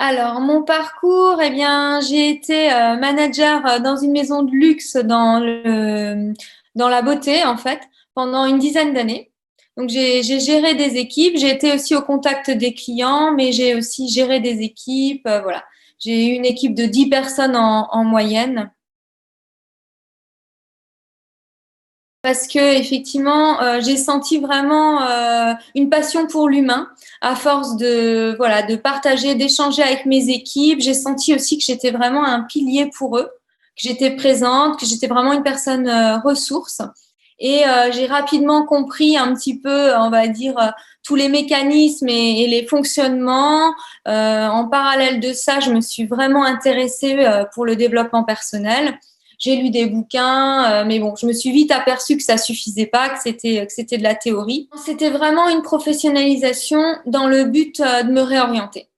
Alors, mon parcours, eh bien, j'ai été manager dans une maison de luxe dans la beauté, en fait, pendant une dizaine d'années. Donc, j'ai géré des équipes. J'ai été aussi au contact des clients, mais j'ai aussi géré des équipes. Voilà. J'ai eu une équipe de 10 personnes en moyenne. Parce que effectivement, j'ai senti vraiment une passion pour l'humain à force de voilà de partager, d'échanger avec mes équipes. J'ai senti aussi que j'étais vraiment un pilier pour eux, que j'étais présente, que j'étais vraiment une personne ressource. Et j'ai rapidement compris un petit peu, on va dire, tous les mécanismes et les fonctionnements. En parallèle de ça, je me suis vraiment intéressée pour le développement personnel. J'ai lu des bouquins, mais bon, je me suis vite aperçue que ça suffisait pas, que c'était de la théorie. C'était vraiment une professionnalisation dans le but de me réorienter.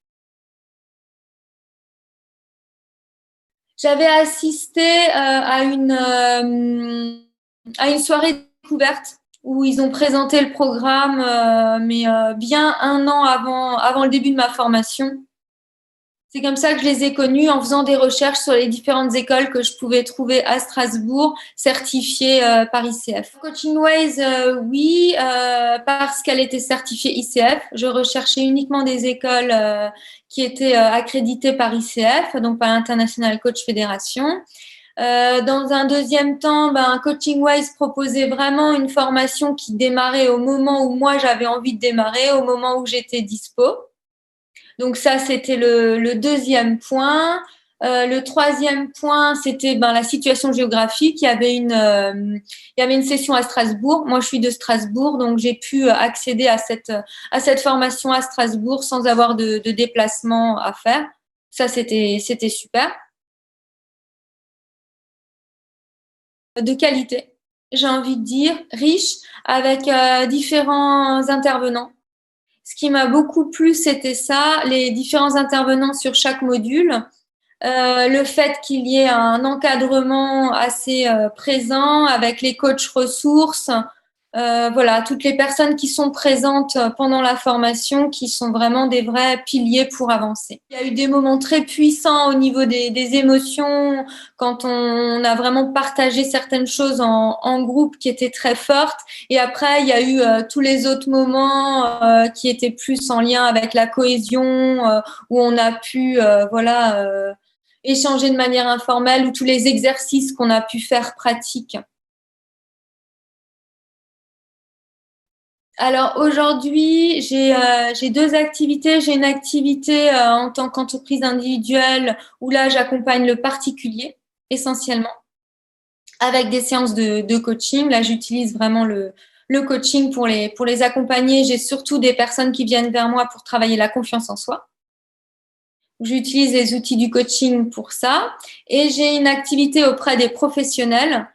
J'avais assisté à une soirée découverte où ils ont présenté le programme, mais bien un an avant le début de ma formation. C'est comme ça que je les ai connus en faisant des recherches sur les différentes écoles que je pouvais trouver à Strasbourg, certifiées par ICF. Coaching Ways, oui, parce qu'elle était certifiée ICF. Je recherchais uniquement des écoles qui étaient accréditées par ICF, donc par International Coach Federation. Dans un deuxième temps, Coaching Wise proposait vraiment une formation qui démarrait au moment où moi j'avais envie de démarrer, au moment où j'étais dispo. Donc ça, c'était le deuxième point. Le troisième point, c'était la situation géographique. Il y avait une session à Strasbourg. Moi, je suis de Strasbourg, donc j'ai pu accéder à cette formation à Strasbourg sans avoir de déplacement à faire. Ça, c'était super. De qualité, j'ai envie de dire, riche, avec différents intervenants. Ce qui m'a beaucoup plu, c'était ça, les différents intervenants sur chaque module, le fait qu'il y ait un encadrement assez présent avec les coachs ressources, voilà, toutes les personnes qui sont présentes pendant la formation, qui sont vraiment des vrais piliers pour avancer. Il y a eu des moments très puissants au niveau des émotions, quand on a vraiment partagé certaines choses en groupe qui étaient très fortes. Et après, il y a eu tous les autres moments qui étaient plus en lien avec la cohésion, où on a pu, voilà, échanger de manière informelle, ou tous les exercices qu'on a pu faire pratiques. Alors aujourd'hui, j'ai deux activités. J'ai une activité en tant qu'entreprise individuelle où là, j'accompagne le particulier essentiellement avec des séances de coaching. Là, j'utilise vraiment le coaching pour les accompagner. J'ai surtout des personnes qui viennent vers moi pour travailler la confiance en soi. J'utilise les outils du coaching pour ça. Et j'ai une activité auprès des professionnels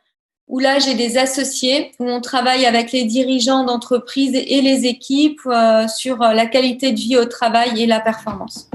où là, j'ai des associés, où on travaille avec les dirigeants d'entreprise et les équipes sur la qualité de vie au travail et la performance.